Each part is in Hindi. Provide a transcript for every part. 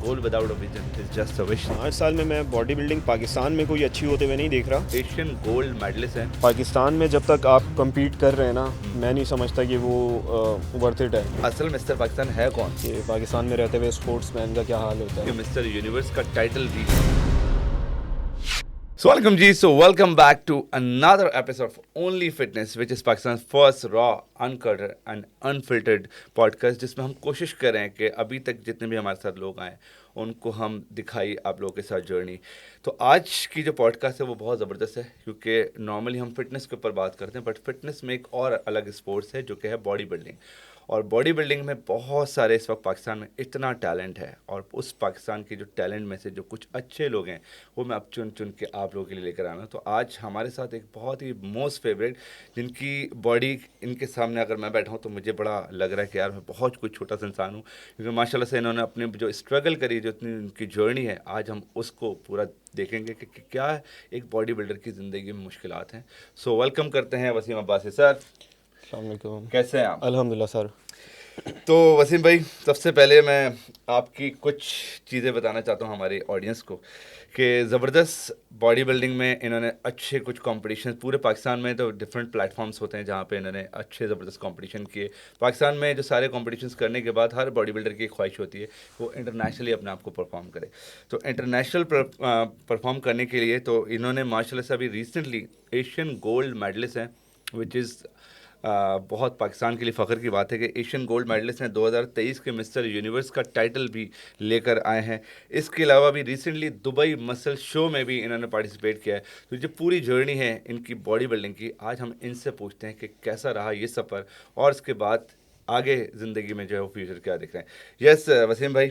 goal without a vision is just a wish. 5 साल में मैं बॉडी बिल्डिंग पाकिस्तान में कोई अच्छी होते हुए नहीं देख रहा। एशियन गोल्ड मेडलिस्ट हैं। पाकिस्तान में जब तक आप compete कर रहे हैं ना, मैं नहीं समझता कि वो वर्थ इट है। असल मिस्टर पाकिस्तान है कौन? कि पाकिस्तान में रहते हुए स्पोर्ट्समैन का क्या हाल होता है। कि मिस्टर यूनिवर्स का टाइटल भी। So welcome ji, so welcome back to another episode of Only Fitness, which is Pakistan's first raw, uncut and unfiltered podcast, जिसमें हम कोशिश कर रहे हैं कि अभी तक जितने भी हमारे साथ लोग आए उनको हम दिखाई आप लोगों के साथ जर्नी। तो आज की जो पॉडकास्ट है वो बहुत ज़बरदस्त है, क्योंकि नॉर्मली हम फिटनेस के ऊपर बात करते हैं, बट फिटनेस में एक और अलग स्पोर्ट्स है जो कि है बॉडी बिल्डिंग। और बॉडी बिल्डिंग में बहुत सारे इस वक्त पाकिस्तान में इतना टैलेंट है, और उस पाकिस्तान के जो टैलेंट में से जो कुछ अच्छे लोग हैं वो मैं अब चुन चुन के आप लोगों के लिए लेकर आना हूं। तो आज हमारे साथ एक बहुत ही मोस्ट फेवरेट, जिनकी बॉडी इनके सामने अगर मैं बैठा हूं तो मुझे बड़ा लग रहा है कि यार मैं बहुत कुछ छोटा सा इंसान हूं, क्योंकि माशाल्लाह से इन्होंने अपने जो स्ट्रगल करी, जो इतनी उनकी जर्नी है, आज हम उसको पूरा देखेंगे कि क्या एक बॉडी बिल्डर की ज़िंदगी में मुश्किलात हैं। सो वेलकम करते हैं वसीम अब्बासी सर। अस्सलाम वालेकुम। कैसे हैं आप? अल्हम्दुलिल्लाह सर। तो वसीम भाई, सबसे पहले मैं आपकी कुछ चीज़ें बताना चाहता हूँ हमारी ऑडियंस को कि ज़बरदस्त बॉडी बिल्डिंग में इन्होंने अच्छे कुछ कंपटीशन, पूरे पाकिस्तान में तो डिफरेंट प्लेटफॉर्म्स होते हैं जहाँ पे इन्होंने अच्छे ज़बरदस्त कंपटीशन किए। पाकिस्तान में जो सारे कंपटीशंस करने के बाद हर बॉडी बिल्डर की एक ख्वाहिश होती है वो इंटरनेशनली अपने आप को परफॉर्म करे। तो इंटरनेशनल परफॉर्म करने के लिए तो इन्होंने माशाल्लाह से अभी रिसेंटली एशियन गोल्ड मेडलिस्ट हैं, विच इज़ बहुत पाकिस्तान के लिए फ़ख्र की बात है कि एशियन गोल्ड मेडलिस्ट ने 2023 के मिस्टर यूनिवर्स का टाइटल भी लेकर आए हैं। इसके अलावा भी रिसेंटली दुबई मसल शो में भी इन्होंने पार्टिसिपेट किया है। तो जो पूरी जर्नी है इनकी बॉडी बिल्डिंग की, आज हम इनसे पूछते हैं कि कैसा रहा ये सफ़र, और इसके बाद आगे ज़िंदगी में जो है वो फ्यूचर क्या दिख रहे हैं। यस वसीम भाई,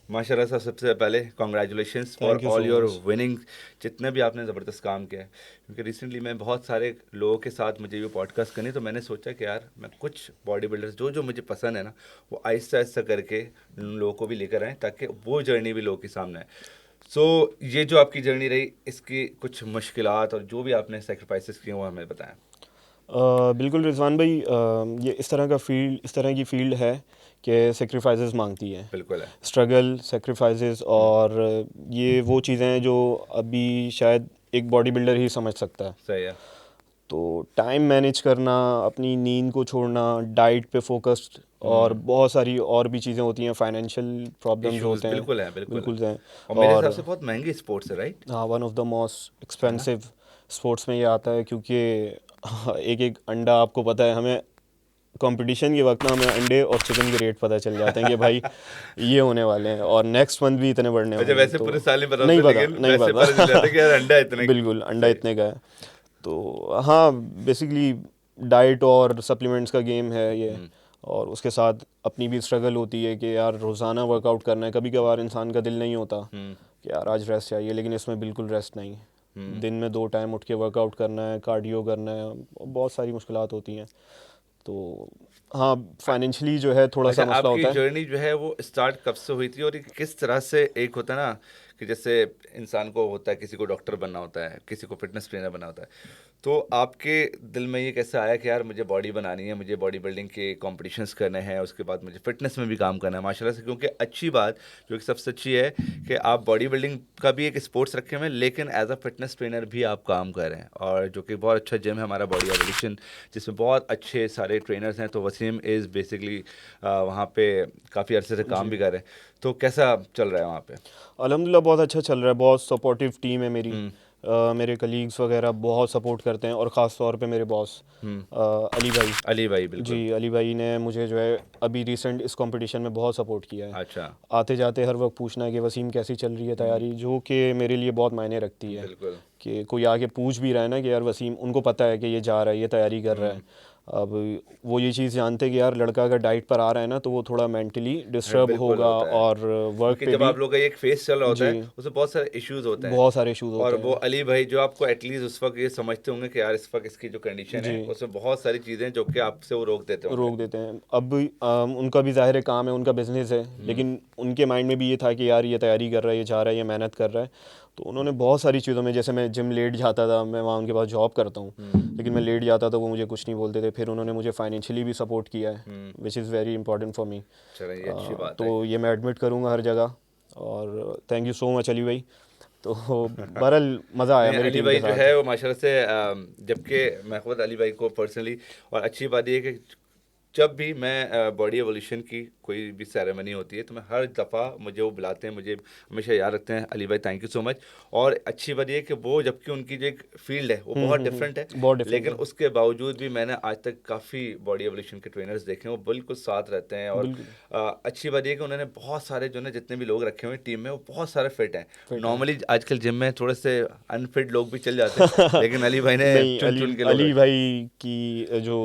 माशाल्लाह से सबसे पहले congratulations for Thank you all so your much. Winning. जितने भी आपने ज़बरदस्त काम किया है, क्योंकि रिसेंटली मैं बहुत सारे लोगों के साथ मुझे ये पॉडकास्ट करनी, तो मैंने सोचा कि यार मैं कुछ बॉडी बिल्डर्स जो जो मुझे पसंद है ना, वो आहिस्ता आहिस्ता करके उन लोगों को भी लेकर आएँ, ताकि वो जर्नी भी लोगों के सामने आए। सो ये जो आपकी जर्नी रही, इसकी कुछ मुश्किलात और जो भी आपने सेक्रीफाइसेस किए वो हमें बताएं। बिल्कुल रिजवान भाई, ये इस तरह की फील्ड है कि सेक्रीफाइसेस मांगती है। बिल्कुल है। स्ट्रगल, सेक्रीफाइसेस, और ये वो चीज़ें हैं जो अभी शायद एक बॉडी बिल्डर ही समझ सकता है। सही है। तो टाइम मैनेज करना, अपनी नींद को छोड़ना, डाइट पे फोकस्ड, और बहुत सारी और भी चीज़ें होती हैं, फाइनेंशियल प्रॉब्लम्स इश्यूज होते हैं। बिल्कुल है, बिल्कुल बिल्कुल है। हैं। और मेरे हिसाब और से बहुत महंगी स्पोर्ट्स है, राइट? हाँ, one of the most expensive sports में ये आता है, क्योंकि एक एक अंडा, आपको पता है, हमें कंपटीशन के वक्त ना हमें अंडे और चिकन के रेट पता चल जाते हैं कि भाई ये होने वाले हैं, और नेक्स्ट मंथ भी इतने बढ़ने वाले अच्छा, हैं। वैसे तो पूरे साल नहीं पता नहीं होता, पता, लेकिन नहीं वैसे पता चल जाता है कि यार अंडा इतने बिल्कुल, अंडा सही। इतने का है। तो हाँ, बेसिकली डाइट और सप्लीमेंट्स का गेम है ये। और उसके साथ अपनी भी स्ट्रगल होती है कि यार रोज़ाना वर्कआउट करना है। कभी कभार इंसान का दिल नहीं होता कि यार आज रेस्ट चाहिए, लेकिन इसमें बिल्कुल रेस्ट नहीं है। दिन में 2 टाइम उठ के वर्कआउट करना है, कार्डियो करना है, बहुत सारी मुश्किलात होती हैं। तो हाँ, फाइनेंशियली जो है थोड़ा अच्छा, सा मसला आपकी होता है। जर्नी जो है वो स्टार्ट कब से हुई थी, और ये किस तरह से, एक होता है ना कि जैसे इंसान को होता है, किसी को डॉक्टर बनना होता है, किसी को फिटनेस ट्रेनर बनना होता है, तो आपके दिल में ये कैसे आया कि यार मुझे बॉडी बनानी है, मुझे बॉडी बिल्डिंग के कॉम्पिटिशन्स करने हैं, उसके बाद मुझे फिटनेस में भी काम करना है माशाल्लाह से? क्योंकि अच्छी बात जो कि सबसे अच्छी है कि आप बॉडी बिल्डिंग का भी एक स्पोर्ट्स रखे हुए हैं, लेकिन एज अ फिटनेस ट्रेनर भी आप काम कर रहे हैं, और जो कि बहुत अच्छा जिम है हमारा बॉडी एवोल्यूशन, जिसमें बहुत अच्छे सारे ट्रेनर्स हैं। तो वसीम इज़ बेसिकली वहाँ पे काफ़ी अरसे से काम जी, भी कर रहे हैं। तो कैसा चल रहा है वहाँ पे? अल्हम्दुलिल्लाह बहुत अच्छा चल रहा है। बहुत सपोर्टिव टीम है मेरी। हम्म। मेरे कलीग्स वगैरह बहुत सपोर्ट करते हैं, और ख़ास तौर पे मेरे बॉस अली भाई। अली भाई, जी, बिल्कुल। अली भाई ने मुझे जो है अभी रिसेंट इस कंपटीशन में बहुत सपोर्ट किया है। अच्छा। आते जाते हर वक्त पूछना है कि वसीम कैसी चल रही है तैयारी, जो कि मेरे लिए बहुत मायने रखती है। बिल्कुल। कि कोई आके पूछ भी रहा है ना कि यार वसीम, उनको पता है कि ये जा रहा है, ये तैयारी कर रहा है। अब वो ये चीज़ जानते हैं कि यार लड़का अगर डाइट पर आ रहा है ना, तो वो थोड़ा मेंटली डिस्टर्ब बिल्कुल होगा, होता है, और वर्क क्योंकि पे जब भी आप लोग का एक फेस चल रहा होता जी है उसमें बहुत सारे इश्यूज होते हैं। बहुत सारे इश्यूज और होते वो हैं। अली भाई जो आपको एटलीस्ट उस वक्त ये समझते होंगे कि यार इस वक्त इसकी जो कंडीशन है जी, उसमें बहुत सारी चीज़ें जो कि आपसे वो रोक देते होंगे। रोक देते हैं। अब उनका भी ज़ाहिर है काम है, उनका बिजनेस है, लेकिन उनके माइंड में भी ये था कि यार ये तैयारी कर रहा है, ये जा रहा है, ये मेहनत कर रहा है। तो उन्होंने बहुत सारी चीज़ों में, जैसे मैं जिम लेट जाता था, मैं वहाँ उनके पास जॉब करता हूँ, लेकिन मैं लेट जाता था, वो मुझे कुछ नहीं बोलते थे। फिर उन्होंने मुझे फाइनेंशियली भी सपोर्ट किया है, which is very important for me. चलो, ये अच्छी बात है। तो ये मैं एडमिट करूँगा हर जगह। और thank you so much Ali भाई। तो बहरहाल मज़ा आया नहीं, मेरी अली टीम भाई के जो साथ। है वो माशाल्लाह से जबकि मैं खुद अली भाई को पर्सनली, और अच्छी बात ये है कि जब भी मैं बॉडी एवोल्यूशन की कोई भी सेरेमनी होती है तो मैं हर दफ़ा, मुझे वो बुलाते हैं, मुझे हमेशा याद रखते हैं, अली भाई थैंक यू सो मच। और अच्छी बात ये है कि वो, जबकि उनकी जो एक फील्ड है वो बहुत डिफरेंट है, बहुत डिफरेंट लेकिन है। उसके बावजूद भी मैंने आज तक काफ़ी बॉडी एवोल्यूशन के ट्रेनर्स देखे हैं, वो बिल्कुल साथ रहते हैं। और बिल्कुल अच्छी बात ये है कि उन्होंने बहुत सारे जो ना, जितने भी लोग रखे हुए हैं टीम में, वो बहुत सारे फिट हैं। फिट है। नॉर्मली आजकल जिम में थोड़े से अनफिट लोग भी चल जाते हैं, लेकिन अली भाई ने नहीं, चुन अली चुन के लोग अली रखे। भाई की जो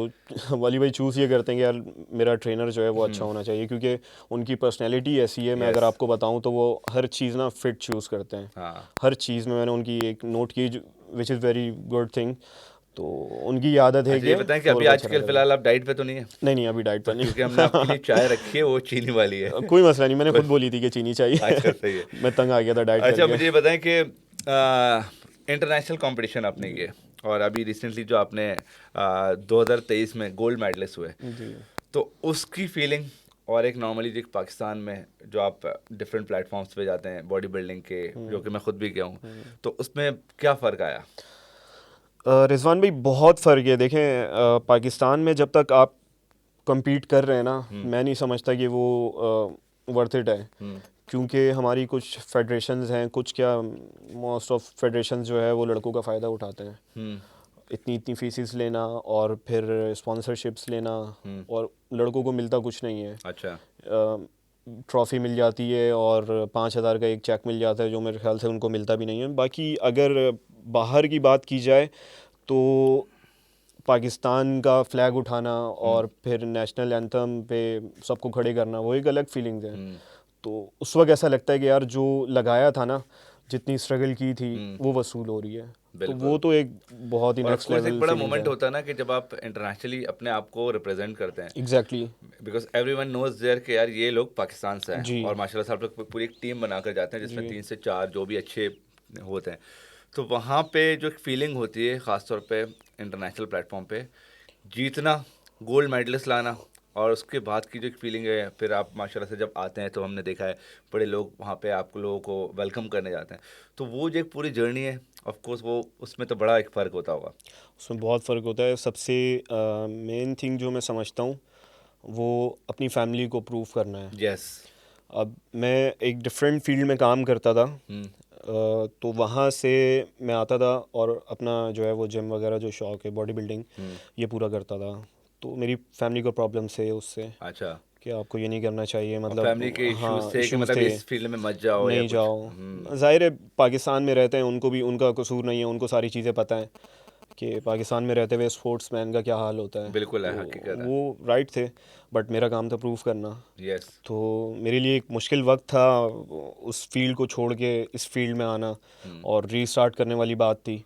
अली भाई चूज़ ये करते हैं कि यार मेरा ट्रेनर जो है वो अच्छा होना चाहिए, क्योंकि उनकी पर्सनैलिटी ऐसी है। मैं अगर यस। आपको बताऊं तो वो हर चीज़ ना फिट चूज़ करते हैं। हाँ। हर चीज़ में मैंने उनकी एक नोट की, which is very good thing. तो उनकी ये आदत है अच्छा, कि ये बताएं कि अभी फोर अच्छा आजकल रहेगा। फिलहाल आप डाइट पे तो नहीं है? नहीं नहीं, अभी डाइट तो पर क्योंकि हमने आपके लिए नहीं। चाय रखी है, वो चीनी वाली है। कोई मसला नहीं, मैंने कोई। खुद बोली थी कि चीनी चाहिए। अच्छा, सही है। मैं तंग आ गया था डाइट अच्छा, करके। मुझे ये बताएं कि इंटरनेशनल कंपटीशन आपने किए, और अभी रिसेंटली जो आपने 2023 में गोल्ड मेडलिस्ट हुए, जी। तो उसकी फीलिंग, और एक नॉर्मली जो एक पाकिस्तान में जो आप डिफरेंट प्लेटफॉर्म्स पे जाते हैं बॉडी बिल्डिंग के, जो कि मैं खुद भी गया हूँ, तो उसमें क्या फ़र्क आया? रिजवान भाई बहुत फ़र्क है। देखें, पाकिस्तान में जब तक आप compete कर रहे हैं ना, हम्म। मैं नहीं समझता कि वो वर्थ इट है। हम्म। क्योंकि हमारी कुछ फेडरेशंस हैं, कुछ क्या, मोस्ट ऑफ फेडरेशंस जो है वो लड़कों का फ़ायदा उठाते हैं। हम्म। इतनी इतनी फीसिस लेना और फिर स्पॉन्सरशिप्स लेना, हम्म। और लड़कों को मिलता कुछ नहीं है। अच्छा। ट्रॉफ़ी मिल जाती है और 5,000 का एक चेक मिल जाता है, जो मेरे ख्याल से उनको मिलता भी नहीं है। बाकी अगर बाहर की बात की जाए तो पाकिस्तान का फ्लैग उठाना हम्म। और फिर नेशनल एंथम पे सबको खड़े करना, वो एक अलग फीलिंग्स है। हम्म। तो उस वक्त ऐसा लगता है कि यार जो लगाया था ना, जितनी स्ट्रगल की थी, हम्म। वो वसूल हो रही है। तो वो बिल्कुल। तो एक बहुत ही और ऑफ नेक्स्ट कोर्स एक लेवल बड़ा फीलिंग्स मोमेंट है। होता है ना कि जब आप इंटरनेशनली अपने आप को रिप्रेजेंट करते हैं, exactly because everyone knows there कि यार ये लोग पाकिस्तान से हैं, जी और माशाल्लाह से आप लोग पूरी एक टीम बनाकर जाते हैं जिसमें जी 3 से 4 जो भी अच्छे होते हैं। तो वहाँ पे जो एक फीलिंग होती है ख़ासतौर पे इंटरनेशनल प्लेटफॉर्म पे, जीतना, गोल्ड मेडलिस्ट लाना, और उसके बाद की जो एक फीलिंग है, फिर आप माशाल्लाह से जब आते हैं तो हमने देखा है बड़े लोग वहाँ पे आप लोगों को वेलकम करने जाते हैं, तो वो जो एक पूरी जर्नी है, ऑफ कोर्स वो उसमें तो बड़ा एक फ़र्क होता होगा। उसमें बहुत फ़र्क होता है। सबसे मेन थिंग जो मैं समझता हूँ वो अपनी फैमिली को प्रूव करना है। यस। अब मैं एक डिफरेंट फील्ड में काम करता था, हम्म। तो वहाँ से मैं आता था और अपना जो है वो जिम वगैरह जो शौक है बॉडी बिल्डिंग, हम्म। ये पूरा करता था। तो मेरी फैमिली को प्रॉब्लम्स है उससे, अच्छा। कि आपको ये नहीं करना चाहिए, और मतलब फैमिली के इश्यूज हाँ थे कि इश्यूज़ मतलब थे, इस फील्ड में मत जाओ या नहीं कुछ? जाओ। ज़ाहिर है पाकिस्तान में रहते हैं, उनको भी उनका कसूर नहीं है, उनको सारी चीज़ें पता है कि पाकिस्तान में रहते हुए स्पोर्ट्समैन का क्या हाल होता है। बिल्कुल तो है, हकीकत है। वो राइट थे, बट मेरा काम था प्रूफ करना। यस। तो मेरे लिए एक मुश्किल वक्त था उस फील्ड को छोड़ के इस फील्ड में आना, हम्म। और रीस्टार्ट करने वाली बात थी,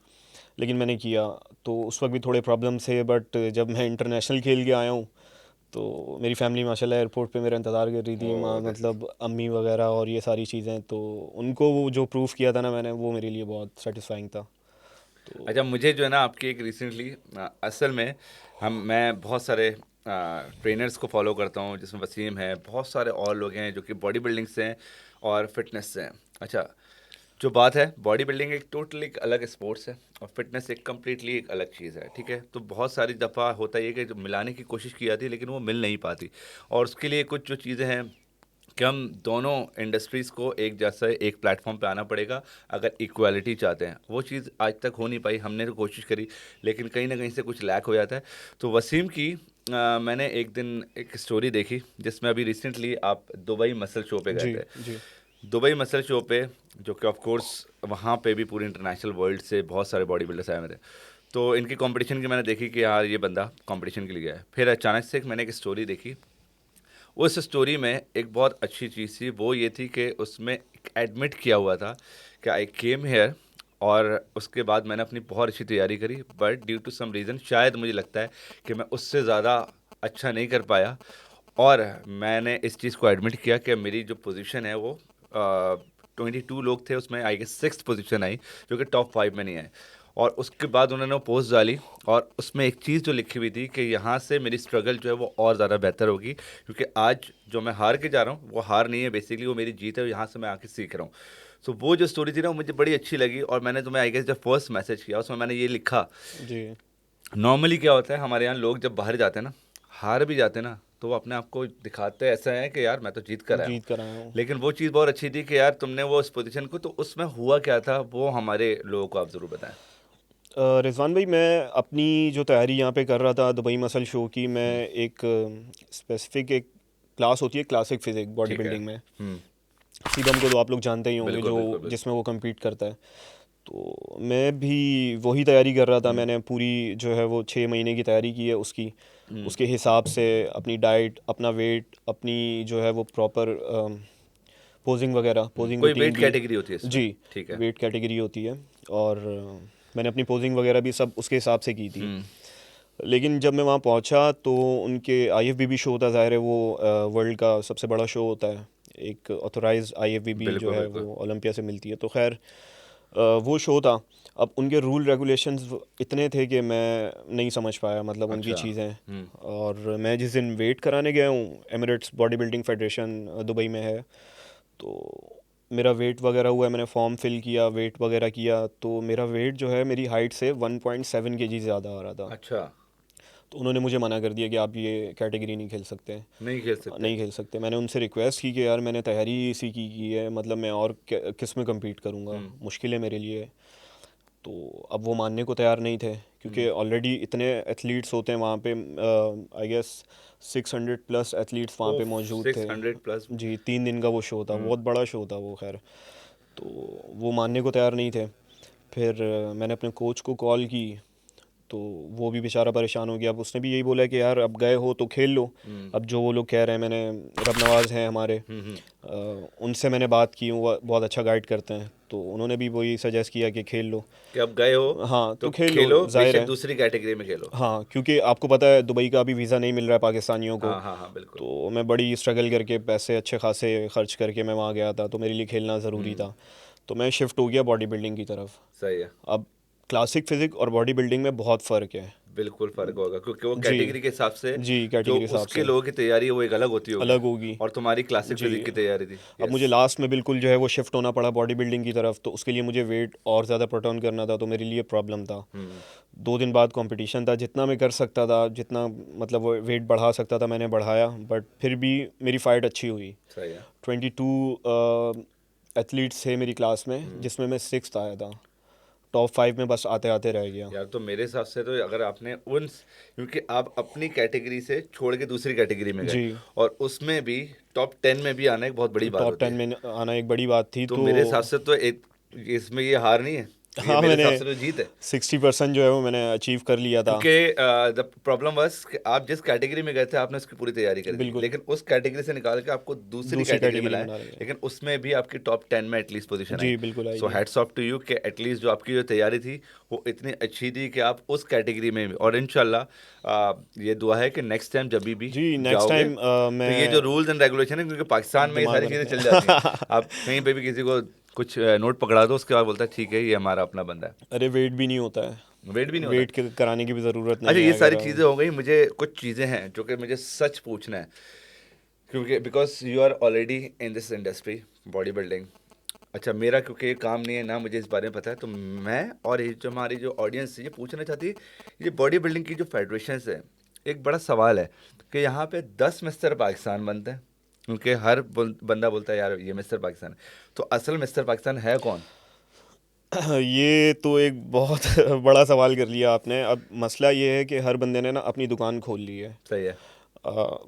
लेकिन मैंने किया। तो उस वक्त भी थोड़े प्रॉब्लम्स थे, बट जब मैं इंटरनेशनल खेल के आया हूँ तो मेरी फैमिली माशाल्लाह एयरपोर्ट पे मेरा इंतज़ार कर रही थी, माँ ओ दैट्स। मतलब अम्मी वगैरह और ये सारी चीज़ें। तो उनको वो जो प्रूफ किया था ना मैंने, वो मेरे लिए बहुत सेटिस्फाइंग था। तो अच्छा, मुझे जो है ना आपकी एक रिसेंटली, असल में मैं बहुत सारे ट्रेनर्स को फॉलो करता हूँ, जिसमें वसीम है, बहुत सारे और लोग हैं जो कि बॉडी बिल्डिंग से हैं और फिटनेस से हैं। अच्छा, जो बात है, बॉडी बिल्डिंग एक टोटली एक अलग स्पोर्ट्स है, और फिटनेस एक कम्प्लीटली एक अलग चीज़ है, ठीक है? तो बहुत सारी दफ़ा होता है ये कि जो मिलाने की कोशिश की जाती है लेकिन वो मिल नहीं पाती, और उसके लिए कुछ जो चीज़ें हैं कि हम दोनों इंडस्ट्रीज़ को एक जैसा एक प्लेटफॉर्म पे आना पड़ेगा अगर इक्वालिटी चाहते हैं। वो चीज़ आज तक हो नहीं पाई, हमने तो कोशिश करी लेकिन कहीं ना कहीं से कुछ लैक हो जाता है। तो वसीम की मैंने एक दिन एक स्टोरी देखी जिसमें अभी रिसेंटली आप दुबई मसल शो पे गए जी थे। जी दुबई मसल शो पे, जो कि ऑफ कोर्स वहाँ पे भी पूरे इंटरनेशनल वर्ल्ड से बहुत सारे बॉडी बिल्डर्स आए हुए थे, तो इनकी कंपटीशन की मैंने देखी कि यार ये बंदा कंपटीशन के लिए गया है। फिर अचानक से मैंने एक स्टोरी देखी, उस स्टोरी में एक बहुत अच्छी चीज़ थी, वो ये थी कि उसमें एडमिट किया हुआ था कि आई केम हेयर, और उसके बाद मैंने अपनी बहुत अच्छी तैयारी करी, but due to some reason शायद मुझे लगता है कि मैं उससे ज़्यादा अच्छा नहीं कर पाया, और मैंने इस चीज़ को एडमिट किया कि मेरी जो पोजीशन है वो 22 लोग थे उसमें आई गेस 6th पोजीशन आई, जो कि टॉप 5 में नहीं आए। और उसके बाद उन्होंने वो पोस्ट डाली और उसमें एक चीज़ जो लिखी हुई थी कि यहाँ से मेरी स्ट्रगल जो है वो और ज़्यादा बेहतर होगी, क्योंकि आज जो मैं हार के जा रहा हूँ वो हार नहीं है, बेसिकली वो मेरी जीत है, यहाँ से मैं आके सीख रहा हूँ। सो वो जो स्टोरी थी ना वो मुझे बड़ी अच्छी लगी, और मैंने तुम्हें आई गेस जब फर्स्ट मैसेज किया उसमें मैंने ये लिखा। जी नॉर्मली क्या होता है हमारे यहाँ लोग जब बाहर जाते हैं ना, हार भी जाते हैं ना, तो वो अपने आप को दिखाते ऐसा है कि यार मैं तो जीत कर आया हूँ। जीत कर आया हूँ। लेकिन वो चीज़ बहुत अच्छी थी कि यार तुमने वो उस पोजीशन को, तो उसमें हुआ क्या था वो हमारे लोगों को आप ज़रूर बताएं। रिजवान भाई, मैं अपनी जो तैयारी यहाँ पे कर रहा था दुबई मसल शो की, मैं एक स्पेसिफिक एक क्लास होती है क्लासिक फिजिक बॉडी ठीक है। बिल्डिंग में, सीबम को तो आप लोग जानते ही होंगे, बिल्कुल जो बिल्कुल बिल्कुल। जिसमें वो compete करता है। तो मैं भी वही तैयारी कर रहा था। मैंने पूरी जो है वो 6 महीने की तैयारी की है उसकी, उसके हिसाब से अपनी डाइट, अपना वेट, अपनी जो है वो प्रॉपर पोजिंग वगैरह, पोजिंग कोई रूटीन वेट भी। कैटेगरी होती है इसमें? जी, ठीक है। वेट कैटेगरी होती है, और मैंने अपनी पोजिंग वगैरह भी सब उसके हिसाब से की थी। हम्म। लेकिन जब मैं वहाँ पहुँचा तो उनके IFBB शो होता है, ज़ाहिर है वो वर्ल्ड का सबसे बड़ा शो होता है, एक ऑथोराइज्ड IFBB जो बिल्कुल है बिल्कुल। वो ओलंपिया से मिलती है। तो खैर वो शो था। अब उनके रूल रेगुलेशंस इतने थे कि मैं नहीं समझ पाया, मतलब उनकी अच्छा। चीज़ें। और मैं जिस दिन वेट कराने गया हूँ, Emirates body building federation Dubai में है, तो मेरा वेट वगैरह हुआ है, मैंने फॉर्म फिल किया, वेट वगैरह किया, तो मेरा वेट जो है मेरी हाइट से 1.7 kg ज़्यादा आ रहा था। अच्छा। तो उन्होंने मुझे मना कर दिया कि आप ये कैटेगरी नहीं खेल सकते, नहीं खेल सकते? नहीं खेल सकते। मैंने उनसे रिक्वेस्ट की कि यार मैंने तैयारी इसी की है, मतलब मैं और किस में compete करूँगा, मुश्किल है मेरे लिए। तो अब वो मानने को तैयार नहीं थे, क्योंकि ऑलरेडी इतने एथलीट्स होते हैं वहाँ पे। आई गेस 600+ एथलीट्स वहाँ पे ओह, मौजूद थे। 600+? जी, 3 दिन का वो शो था, बहुत बड़ा शो था वो। खैर, तो वो मानने को तैयार नहीं थे। फिर मैंने अपने कोच को कॉल की, तो वो भी बेचारा परेशान हो गया। अब उसने भी यही बोला कि यार अब गए हो तो खेल लो। अब जो वो लोग कह रहे हैं, मैंने रब नवाज हैं हमारे, उनसे मैंने बात की, वो बहुत अच्छा गाइड करते हैं, तो उन्होंने भी वही सजेस्ट किया कि खेल लो। कि अब गए हो हाँ, तो तो खेल लो, खेलो, जाहिर बेशक है। दूसरी कैटेगरी में खेलो। हाँ, क्योंकि आपको पता है दुबई का अभी वीज़ा नहीं मिल रहा है पाकिस्तानियों को। हाँ हाँ हाँ, बिल्कुल। तो मैं बड़ी स्ट्रगल करके पैसे अच्छे खासे खर्च करके मैं वहाँ गया था, तो मेरे लिए खेलना ज़रूरी था। तो मैं शिफ्ट हो गया बॉडी बिल्डिंग की तरफ। सही है। अब क्लासिक फिजिक और बॉडी बिल्डिंग में बहुत फ़र्क है। बिल्कुल फ़र्क होगा, क्योंकि वो जी, कैटेगरी के हिसाब से जी, जो कैटेगरी के हिसाब उसके से लोगों की तैयारी है वो एक अलग होती होगी, अलग होगी। और तुम्हारी क्लासिक जी, फिजिक की तैयारी थी। अब मुझे यस। लास्ट में बिल्कुल जो है वो शिफ्ट होना पड़ा बॉडी बिल्डिंग की तरफ, तो उसके लिए मुझे वेट और ज़्यादा पुट ऑन करना था, तो मेरे लिए प्रॉब्लम था। 2 दिन बाद कंपटीशन था, जितना मैं कर सकता था, जितना मतलब वो वेट बढ़ा सकता था मैंने बढ़ाया, बट फिर भी मेरी फ़ाइट अच्छी हुई। सही है। 22 एथलीट्स थे मेरी क्लास में, जिसमें मैं 6th आया था। टॉप 5 में बस आते आते रह गया। यार तो मेरे हिसाब से तो अगर आपने उन, क्योंकि आप अपनी कैटेगरी से छोड़ के दूसरी कैटेगरी में गए, जी, और उसमें भी टॉप 10 में भी आना एक बहुत बड़ी बात टॉप होती 10 है। में आना एक बड़ी बात थी। तो तो मेरे हिसाब से तो एक, इसमें ये हार नहीं है, ये हाँ, मेरे मैंने हिसाब से तो जीत है। 60% जो है वो मैंने अचीव कर लिया था। क्योंकि द प्रॉब्लम वाज कि आप जिस कैटेगरी में गए थे आपने उसकी पूरी तैयारी करी थी, बिल्कुल, लेकिन उस कैटेगरी से निकाल के आपको दूसरी दूसरी कैटेगरी में कैटेगरी लाए, में डाल गया। लेकिन उसमें भी आपकी टॉप 10 में एटलीस्ट पोजीशन आई। जी, बिल्कुल सो आएगी। हैट्स ऑफ टू यू कि एटलीस्ट जो आपकी जो तैयारी थी वो इतनी अच्छी थी कि आप उस कैटेगरी में भी, और इंशाल्लाह ये दुआ है कि नेक्स्ट टाइम जब भी जी, नेक्स्ट जाओगे टाइम तो ये जो मैं रूल्स एंड रेगुलेशन है, क्योंकि पाकिस्तान में ये दिमाग सारी में चीज़ें रखने चल जाती हैं, आप कहीं पे भी किसी को कुछ नोट पकड़ा दो, उसके बाद बोलता है ठीक है ये हमारा अपना बंदा है। अरे वेट भी नहीं होता है, वेट भी नहीं होता? वेट कराने की भी ज़रूरत अच्छा, नहीं ये है सारी अगर चीज़ें हो गई, मुझे कुछ चीज़ें हैं जो कि मुझे सच पूछना है, क्योंकि because you are already in this industry bodybuilding. अच्छा, मेरा क्योंकि ये काम नहीं है ना, मुझे इस बारे में पता है, तो मैं और ये जो हमारी जो ऑडियंस है ये पूछना चाहती है, ये बॉडी बिल्डिंग की जो फेडरेशंस है, एक बड़ा सवाल है कि यहाँ पे 10 मिस्टर पाकिस्तान बनते हैं, क्योंकि हर बंदा बोलता है यार ये मिस्टर पाकिस्तान है, तो असल मिस्टर पाकिस्तान है कौन? ये तो एक बहुत बड़ा सवाल कर लिया आपने। अब मसला ये है कि हर बंदे ने ना अपनी दुकान खोल ली है। सही है। अ,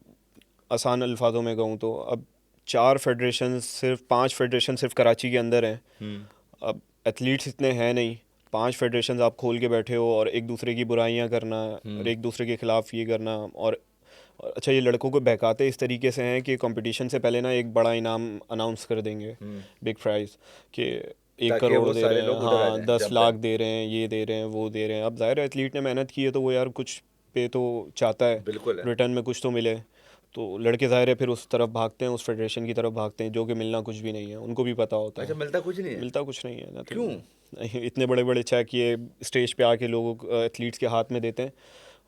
आसान अल्फाजों में कहूँ तो अब 5 फेडरेशन सिर्फ कराची के अंदर हैं। हम्म। अब एथलीट्स इतने हैं नहीं, 5 फेडरेशन आप खोल के बैठे हो और एक दूसरे की बुराइयां करना और एक दूसरे के खिलाफ ये करना। और अच्छा, ये लड़कों को बहकाते इस तरीके से हैं कि कंपटीशन से पहले ना एक बड़ा इनाम अनाउंस कर देंगे, बिग प्राइज़, कि 1 ताकि करोड़ वो दे सारे रहे हैं, लोग उधर आ हाँ जाएं, 10 लाख जंप। दे रहे हैं, ये दे रहे हैं, वो दे रहे हैं। अब ज़ाहिर है एथलीट ने मेहनत की है तो वो यार कुछ पे तो चाहता है, बिल्कुल है। रिटर्न में कुछ तो मिले। तो लड़के ज़ाहिर है फिर उस तरफ भागते हैं, उस फेडरेशन की तरफ भागते हैं, जो कि मिलना कुछ भी नहीं है, उनको भी पता होता अच्छा, है। मिलता कुछ नहीं है? मिलता कुछ नहीं है, क्यों? नथिंग। इतने बड़े बड़े चेक ये स्टेज पे आके लोगों एथलीट्स के हाथ में देते हैं,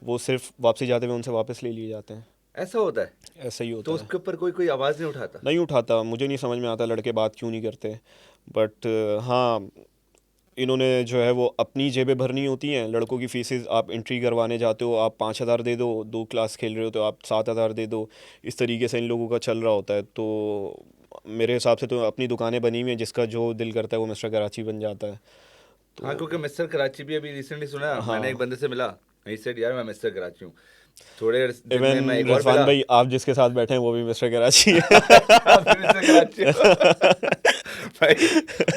वो सिर्फ वापसी जाते हुए उनसे वापस ले लिए जाते हैं। ऐसा होता है? ऐसा ही तो होता है। उसके ऊपर कोई कोई आवाज़ नहीं उठाता? नहीं उठाता, मुझे नहीं समझ में आता लड़के बात क्यों नहीं करते। बट हाँ, इन्होंने जो है वो अपनी जेबें भरनी होती हैं। लड़कों की फीसेस, आप एंट्री करवाने जाते हो, आप 5,000 दे दो, 2 क्लास खेल रहे हो तो आप 7,000 दे दो। इस तरीके से इन लोगों का चल रहा होता है। तो मेरे हिसाब से तो अपनी दुकानें बनी हुई हैं, जिसका जो दिल करता है वो मिस्टर कराची बन जाता है। हाँ, तो क्योंकि मिस्टर कराची भी अभी रिसेंटली सुना, मैंने एक हाँ, बंदे से मिला, ही सेड यार मैं मिस्टर कराची हूँ। थोड़े दिन इवन में मैं एक और रिजवान मिला। भाई, आप जिसके साथ बैठे हैं वो भी मिस्टर कराची अच्छा, आप भी मिस्टर कराची हो? है। भाई,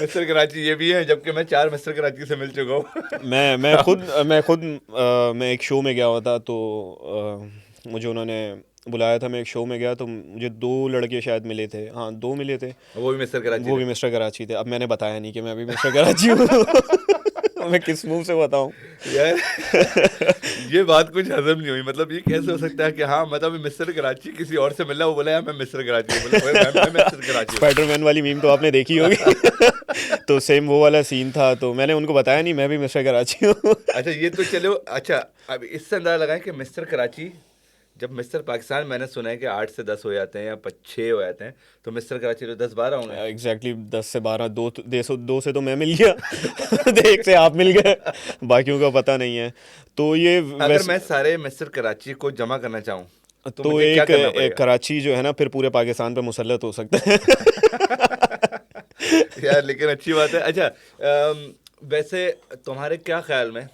मिस्टर कराची ये भी है, जबकि मैं 4 मिस्टर कराची से मिल चुका हूँ। मैं एक शो में गया हुआ था, तो मुझे उन्होंने बुलाया था। मैं एक शो में गया तो मुझे 2 लड़के शायद मिले थे, हाँ 2 मिले थे। वो भी मिस्टर कराची वो थे? भी मिस्टर कराची थे। अब मैंने बताया नहीं कि मैं अभी मिस्टर कराची हूँ। मैं किस मुंह से बताऊँ। यार, ये बात कुछ हजम नहीं हुई। मतलब ये कैसे हो सकता है कि हाँ, मतलब मिस्टर कराची किसी और से मिला, वो बोला यार मैं मिस्टर कराची हूँ, बोला "ओए, मैं मिस्टर कराची हूँ"। स्पाइडरमैन वाली मीम तो आपने देखी होगी। तो सेम वो वाला सीन था, तो मैंने उनको बताया नहीं मैं भी मिस्टर कराची हूँ। अच्छा, ये तो चलो। अच्छा, अब इससे अंदाजा लगाएं कि मिस्टर कराची, जब मिस्टर पाकिस्तान मैंने सुना है कि 8 से 10 हो जाते हैं या 6 हो जाते हैं, तो मिस्टर कराची तो 10-12 होंगे। एग्जैक्टली 10 से 12, दो से तो मैं मिल गया। एक से आप मिल गए, बाकियों का पता नहीं है। तो ये अगर वैसे मैं सारे मिस्टर कराची को जमा करना चाहूँ, तो तो मुझे क्या करना एक पड़ेगा? कराची जो है ना, फिर पूरे पाकिस्तान पे मुसल्लत हो सकता है। यार, लेकिन अच्छी बात है। अच्छा, वैसे तुम्हारे क्या ख्याल में,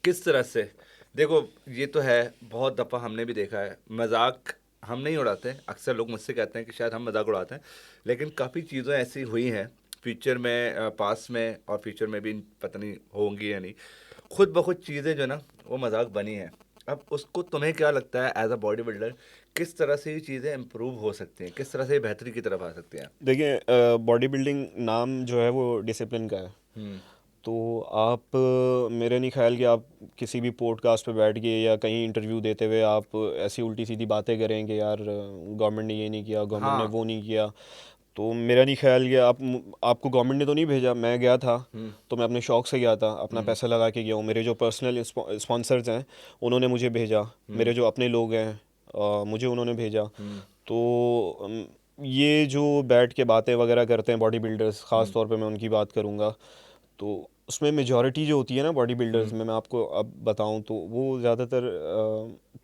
किस तरह से, देखो, ये तो है, बहुत दफ़ा हमने भी देखा है, मजाक हम नहीं उड़ाते, अक्सर लोग मुझसे कहते हैं कि शायद हम मजाक उड़ाते हैं, लेकिन काफ़ी चीज़ें ऐसी हुई हैं फ्यूचर में, पास में और फ्यूचर में भी, पता नहीं होंगी या नहीं, खुद ब खुद चीज़ें जो ना, वो मजाक बनी हैं। अब उसको तुम्हें क्या लगता है एज अ बॉडी बिल्डर, किस तरह से ये चीज़ें इम्प्रूव हो सकती हैं, किस तरह से ये बेहतरी की तरफ आ सकती हैं? देखिए, बॉडी बिल्डिंग नाम जो है वो डिसिप्लिन का है। हम्म। तो आप मेरे नहीं ख्याल कि आप किसी भी पॉडकास्ट पे बैठ के या कहीं इंटरव्यू देते हुए आप ऐसी उल्टी सीधी बातें करें कि यार गवर्नमेंट ने ये नहीं किया, गवर्नमेंट ने हाँ। वो नहीं किया। तो मेरा नहीं ख्याल कि आपको गवर्नमेंट ने तो नहीं भेजा, मैं गया था। हम्म। तो मैं अपने शौक से गया था, अपना हम्म। पैसा लगा के गया हूँ। मेरे जो पर्सनल स्पॉन्सर्स हैं उन्होंने मुझे भेजा, मेरे हम्म। जो अपने लोग हैं मुझे उन्होंने भेजा। हम्म। तो ये जो बैठ के बातें वगैरह करते हैं बॉडी बिल्डर्स, ख़ास हम्म। तौर पे मैं उनकी बात करूँगा, तो उसमें मेजॉरिटी जो होती है ना बॉडी बिल्डर्स हम्म। में, मैं आपको अब बताऊं तो वो ज़्यादातर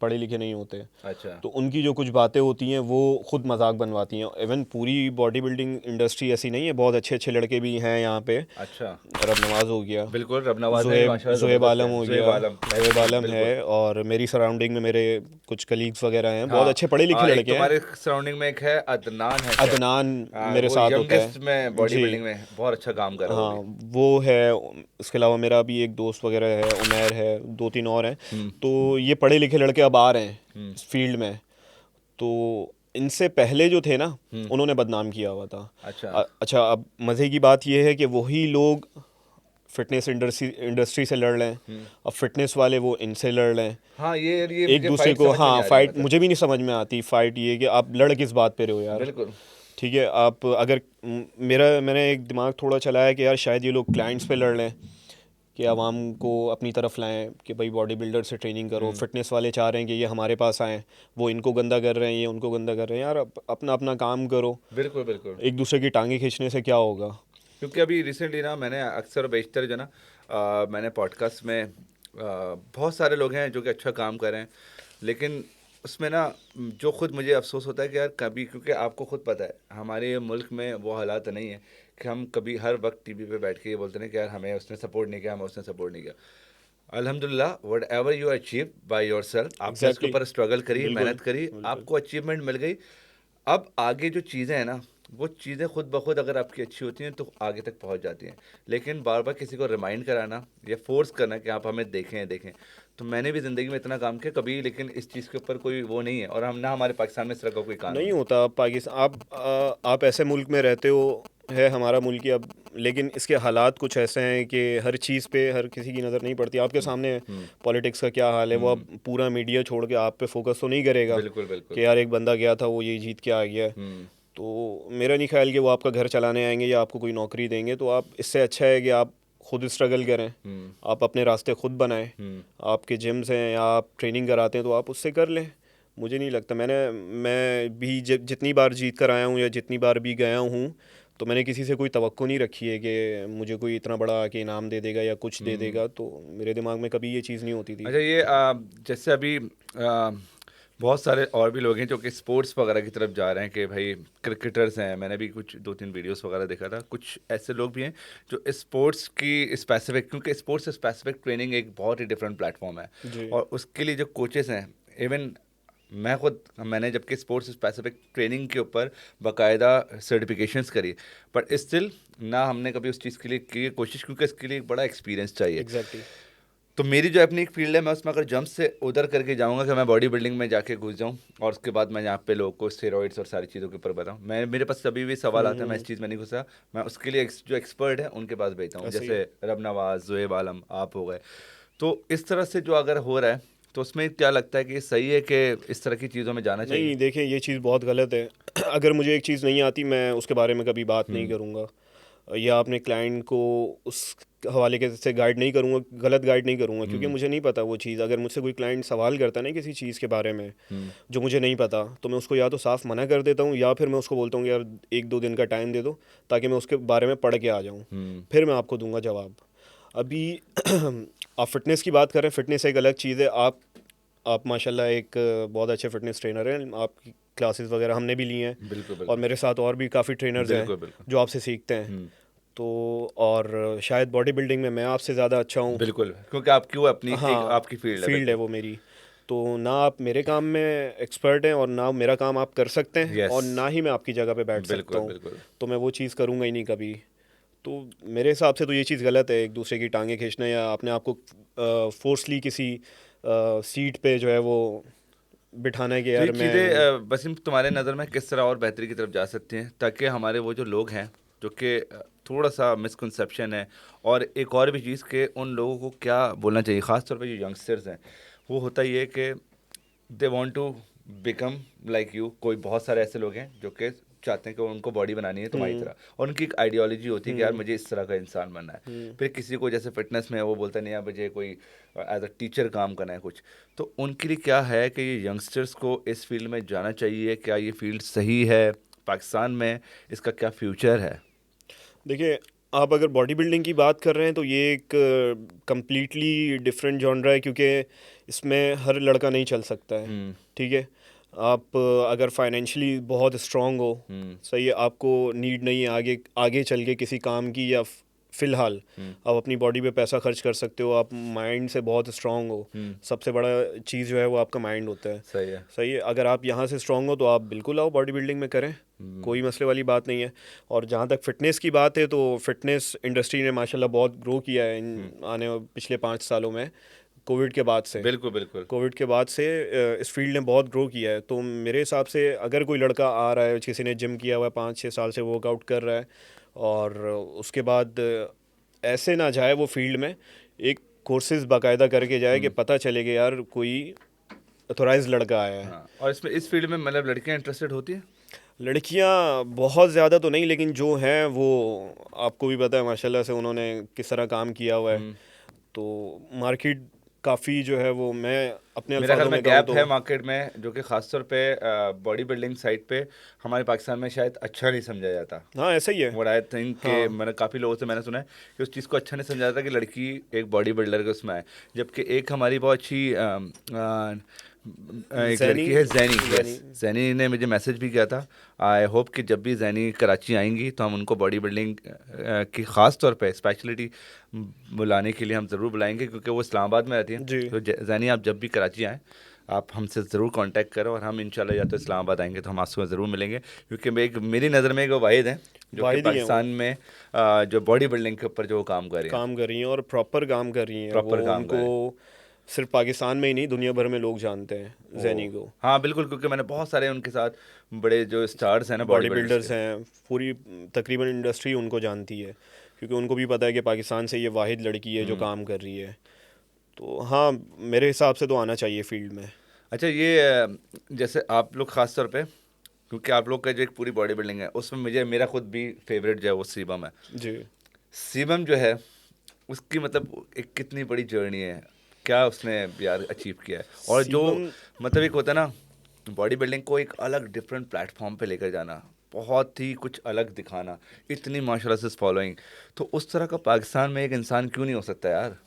पढ़े लिखे नहीं होते। अच्छा। तो उनकी जो कुछ बातें होती हैं वो खुद मजाक बनवाती हैं। इवन पूरी बॉडी बिल्डिंग इंडस्ट्री ऐसी नहीं है, बहुत अच्छे अच्छे लड़के भी हैं यहाँ पे। अच्छा। रब नवाज हो गया, बिल्कुल, रब नवाज ने भी ज़ुएब माशाल्लाह ज़ुएब ज़बरदस्त आलम है, हो ज़ुएब गया, आलम, ज़ुएब बेहतरीन, आलम है। बिल्कुल। और मेरी सराउंडिंग में मेरे कुछ कलीग्स वगैरह हैं, बहुत हाँ। अच्छे पढ़े लिखे एक लड़के हैं। तुम्हारे सराउंडिंग में एक है, अदनान है शायद। अदनान हाँ, मेरे वो साथ होता यंगेस्ट में है बॉडी जी। बिल्डिंग में बहुत अच्छा काम कर रहा है वो हाँ, भी। वो है। इसके अलावा मेरा भी एक दोस्त वगैरह है, उमैर है, 2-3 और हैं। हम्म। तो ये पढ़े लिखे लड़के अब आ रहे हैं हम्म। इस फील्ड में। तो इनसे पहले जो थे ना, हम्म। उन्होंने बदनाम किया हुआ था। अच्छा। अच्छा, अब मज़े की बात ये है कि वही लोग फिटनेस इंडस्ट्री से लड़ रहे हैं। हम्म। अब फिटनेस वाले वो इनसे लड़ रहे हैं, हाँ, ये एक मुझे दूसरे फाइट को। समझ में नहीं हाँ, आ रही, फाइट मतलब। मुझे भी नहीं समझ में आती। फाइट ये कि आप लड़ किस बात पे रहे हो यार। बिल्कुल। ठीक है, आप अगर मैंने एक दिमाग थोड़ा चलाया कि यार शायद ये लोग क्लाइंट्स पे लड़ रहे हैं कि आवाम को अपनी तरफ लाएं कि भाई बॉडी बिल्डर से ट्रेनिंग करो। हम्म। फिटनेस वाले चाह रहे हैं कि ये हमारे पास आएँ, वो इनको गंदा कर रहे हैं, ये उनको गंदा कर रहे हैं। यार अपना अपना काम करो, बिल्कुल। बिल्कुल। एक दूसरे की टांगे खींचने से क्या होगा। क्योंकि अभी रिसेंटली ना, मैंने अक्सर बेशतर जो ना, मैंने पॉडकास्ट में, बहुत सारे लोग हैं जो कि अच्छा काम कर रहे हैं, लेकिन उसमें ना, जो खुद मुझे अफसोस होता है कि यार कभी, क्योंकि आपको खुद पता है हमारे मुल्क में वो हालात नहीं है कि हम कभी हर वक्त टीवी पे बैठ के ये बोलते हैं कि यार हमें उसने सपोर्ट नहीं किया, हमें उसने सपोर्ट नहीं किया। अल्हम्दुलिल्लाह, what ever you achieve by your self, आपने उसके एग्जैक्टली ऊपर स्ट्रगल करी, बिल्कुल मेहनत करी, बिल्कुल। आपको अचीवमेंट मिल गई। अब आगे जो चीज़ें हैं ना, वो चीज़ें खुद ब खुद अगर आपकी अच्छी होती हैं तो आगे तक पहुंच जाती हैं। लेकिन बार बार किसी को रिमाइंड कराना या फोर्स करना कि आप हमें देखें देखें, तो मैंने भी ज़िंदगी में इतना काम किया कभी, लेकिन इस चीज़ के ऊपर कोई वो नहीं है, और हम ना, हमारे पाकिस्तान में इस तरह का कोई कानून नहीं है। होता पाकिस्तान। आप ऐसे मुल्क में रहते हो है हमारा मुल्क ही अब, लेकिन इसके हालात कुछ ऐसे हैं कि हर चीज़ पे हर किसी की नज़र नहीं पड़ती। आपके सामने पॉलिटिक्स का क्या हाल है, वो अब पूरा मीडिया छोड़ के आप पे फोकस तो नहीं करेगा बिल्कुल बिल्कुल। कि यार एक बंदा गया था वो ये जीत के आ गया है। तो मेरा नहीं ख्याल कि वो आपका घर चलाने आएंगे या आपको कोई नौकरी देंगे। तो आप, इससे अच्छा है कि आप खुद स्ट्रगल करें, आप अपने रास्ते खुद बनाएं। आपके जिम्स हैं या आप ट्रेनिंग कराते हैं तो आप उससे कर लें। मुझे नहीं लगता, मैं भी जितनी बार जीत कर आया हूँ या जितनी बार भी गया हूँ, तो मैंने किसी से कोई तवक्को नहीं रखी है कि मुझे कोई इतना बड़ा आके इनाम दे देगा या कुछ दे देगा। तो मेरे दिमाग में कभी ये चीज़ नहीं होती थी। अच्छा, ये जैसे अभी बहुत सारे और भी लोग हैं जो कि स्पोर्ट्स वगैरह की तरफ जा रहे हैं कि भाई क्रिकेटर्स हैं। मैंने भी कुछ 2-3 वीडियोस वगैरह देखा था। कुछ ऐसे लोग भी हैं जो स्पोर्ट्स की स्पेसिफिक, क्योंकि स्पोर्ट्स से स्पेसिफिक ट्रेनिंग एक बहुत ही डिफरेंट प्लेटफॉर्म है, जी, और उसके लिए जो कोचेस हैं, इवन मैंने जबकि स्पोर्ट्स स्पेसिफिक ट्रेनिंग के ऊपर बाकायदा सर्टिफिकेशंस करी, बट स्टिल ना हमने कभी उस चीज़ के लिए की कोशिश, क्योंकि इसके लिए एक बड़ा एक्सपीरियंस चाहिए। एग्जैक्टली। तो मेरी जो अपनी एक फील्ड है, मैं उसमें अगर जंप से उधर करके जाऊंगा कि मैं बॉडी बिल्डिंग में जाके घुस जाऊं, और उसके बाद मैं यहाँ पे लोगों को स्टेरॉइड्स और सारी चीज़ों के ऊपर बताऊं, मैं मेरे पास कभी भी सवाल आता है, मैं इस चीज़ में नहीं घुसा। मैं उसके लिए जो एक्सपर्ट है उनके पास भेजता हूँ, ऐसे ही है। जैसे रब नवाज, ज़ोएब आलम, आप हो गए। तो इस तरह से जो अगर हो रहा है, तो उसमें क्या लगता है कि ये सही है कि इस तरह की चीज़ों में जाना चाहिए? नहीं, देखें ये चीज़ बहुत गलत है। अगर मुझे एक चीज़ नहीं आती मैं उसके बारे में कभी बात नहीं हम्म करूँगा, या अपने क्लाइंट को उस हवाले के से गाइड नहीं करूँगा, गलत गाइड नहीं करूँगा, क्योंकि हम्म मुझे नहीं पता वो चीज़। अगर मुझसे कोई क्लाइंट सवाल करता है ना किसी चीज़ के बारे में हम्म जो मुझे नहीं पता, तो मैं उसको या तो साफ मना कर देता हूँ या फिर मैं उसको बोलता हूँ यार 1-2 दिन का टाइम दे दो ताकि मैं उसके बारे में पढ़ के आ जाऊँ, हम्म फिर मैं आपको दूंगा जवाब। अभी आप फ़िटनेस की बात करें, फ़िटनेस एक अलग चीज़ है। आप माशाल्लाह एक बहुत अच्छे फ़िटनेस ट्रेनर हैं। आपकी क्लासेस वगैरह हमने भी ली हैं, बिल्कुल और बिल्कुल मेरे साथ और भी काफ़ी ट्रेनर्स हैं बिल्कुल बिल्कुल। जो आपसे सीखते हैं। तो और शायद बॉडी बिल्डिंग में मैं आपसे ज़्यादा अच्छा हूँ। बिल्कुल, क्योंकि आपकी वो अपनी एक हाँ, आपकी फील्ड है, फील्ड है बिल्कुल। वो मेरी। तो ना आप मेरे काम में एक्सपर्ट हैं और ना मेरा काम आप कर सकते हैं, यस, और ना ही मैं आपकी जगह पे बैठ सकता बिल्कुल हूँ। बिल्कुल। तो मैं वो चीज़ करूँगा ही नहीं कभी। तो मेरे हिसाब से तो ये चीज़ गलत है, एक दूसरे की टांगें खींचना या अपने आप को फोर्सली किसी सीट पे जो है वो बिठाना है कि तो ये यार चीज़ें मैं। वसीम, तुम्हारे नज़र में किस तरह और बेहतरी की तरफ जा सकती हैं, ताकि हमारे वो जो लोग हैं जो कि थोड़ा सा मिसकंसेप्शन है, और एक और भी चीज़ के उन लोगों को क्या बोलना चाहिए, ख़ास तौर पे जो यंगस्टर्स हैं, वो होता ये है कि they want to become like you. कोई बहुत सारे ऐसे लोग हैं जो कि चाहते हैं कि उनको बॉडी बनानी है तुम्हारी हम्म। तरह, और उनकी एक आइडियोलॉजी होती है कि यार हम्म। मुझे इस तरह का इंसान बनना है। हम्म। फिर किसी को जैसे फिटनेस में है, वो बोलता नहीं यार मुझे कोई एज अ टीचर काम करना है कुछ। तो उनके लिए क्या है कि ये यंगस्टर्स को इस फील्ड में जाना चाहिए? क्या ये फील्ड सही है पाकिस्तान में? इसका क्या फ्यूचर है? देखिए, आप अगर बॉडी बिल्डिंग की बात कर रहे हैं तो ये एक कम्प्लीटली डिफरेंट जॉनरा है, क्योंकि इसमें हर लड़का नहीं चल सकता है। हम्म ठीक है, आप अगर फाइनेंशियली बहुत स्ट्रांग हो, हम्म सही है, आपको नीड नहीं है आगे आगे चल के किसी काम की, या फ़िलहाल हम्म आप अपनी बॉडी पे पैसा खर्च कर सकते हो, आप माइंड से बहुत स्ट्रांग हो। हम्म सबसे बड़ा चीज़ जो है वो आपका माइंड होता है। सही है। सही है, अगर आप यहाँ से स्ट्रांग हो तो आप बिल्कुल आओ बॉडी बिल्डिंग में करें, कोई मसले वाली बात नहीं है। और जहाँ तक फ़िटनेस की बात है तो फ़िटनेस इंडस्ट्री ने माशाल्लाह बहुत ग्रो किया है इन पिछले 5 सालों में, कोविड के बाद से। बिल्कुल बिल्कुल। कोविड के बाद से इस फील्ड ने बहुत ग्रो किया है। तो मेरे हिसाब से अगर कोई लड़का आ रहा है, किसी ने जिम किया हुआ है 5-6 साल से वर्कआउट कर रहा है, और उसके बाद ऐसे ना जाए वो फील्ड में, एक कोर्सेज बाकायदा करके जाए कि पता चले कि यार कोई अथोराइज लड़का आया है। हाँ, और इसमें इस फील्ड में मतलब लड़कियां इंटरेस्टेड होती हैं? लड़कियां बहुत ज़्यादा तो नहीं, लेकिन जो हैं वो आपको भी पता है माशाल्लाह से उन्होंने किस तरह काम किया हुआ है। हम्म तो मार्केट काफ़ी जो है वो, मैं अपने मेरा ख्याल अल्फाजों में में कहूँ गैप तो। है मार्केट में, जो कि खासतौर पे बॉडी बिल्डिंग साइड पे हमारे पाकिस्तान में शायद अच्छा नहीं समझा जाता। हाँ, ऐसा ही है। व्हाट आई थिंक कि हाँ। मैंने काफ़ी लोगों से मैंने सुना है कि उस चीज़ को अच्छा नहीं समझा जाता कि लड़की एक बॉडी बिल्डर के उसमें आए, जबकि एक हमारी बहुत अच्छी एक जैनी। लड़की है, जैनी। यस, जैनी। जैनी ने मुझे मैसेज भी किया था। आई होप कि जब भी जैनी कराची आएंगी तो हम उनको बॉडी बिल्डिंग की ख़ास तौर पे स्पेशलिटी बुलाने के लिए हम ज़रूर बुलाएंगे, क्योंकि वो इस्लामाबाद में रहती है। जी। तो जैनी, आप जब भी कराची आएँ आप हमसे ज़रूर कांटेक्ट करो, और हम इंशाल्लाह या तो इस्लामाबाद आएंगे तो हम आपसे ज़रूर मिलेंगे, क्योंकि मेरी नज़र में एक वो वाहिद है जो कि वाहिद ही हैं वो, पाकिस्तान में जो बॉडी बिल्डिंग के ऊपर जो काम कर रही हैं, काम कर रही हैं और प्रॉपर काम कर रही हैं वो। प्रॉपर काम कर उनको रहे हैं। सिर्फ पाकिस्तान में ही नहीं, दुनिया भर में लोग जानते हैं जैनी को। हाँ बिल्कुल, क्योंकि मैंने बहुत सारे उनके साथ बड़े जो स्टार्स हैं ना, बॉडी बिल्डर्स हैं, पूरी तकरीबन इंडस्ट्री उनको जानती है, क्योंकि उनको भी पता है कि पाकिस्तान से ये वाहिद लड़की है जो काम कर रही है। तो हाँ, मेरे हिसाब से तो आना चाहिए फील्ड में। अच्छा, ये जैसे आप लोग खास तौर पे, क्योंकि आप लोग का जो एक पूरी बॉडी बिल्डिंग है उसमें मुझे मेरा खुद भी फेवरेट जो है वो शिवम है। जी। शिवम जो है उसकी मतलब एक कितनी बड़ी जर्नी है, क्या उसने यार अचीव किया है, और जो मतलब एक होता है ना बॉडी बिल्डिंग को एक अलग डिफरेंट प्लेटफॉर्म पे लेकर जाना, बहुत ही कुछ अलग दिखाना, इतनी माशाल्लाह से फॉलोइंग, तो उस तरह का पाकिस्तान में एक इंसान क्यों नहीं हो सकता यार?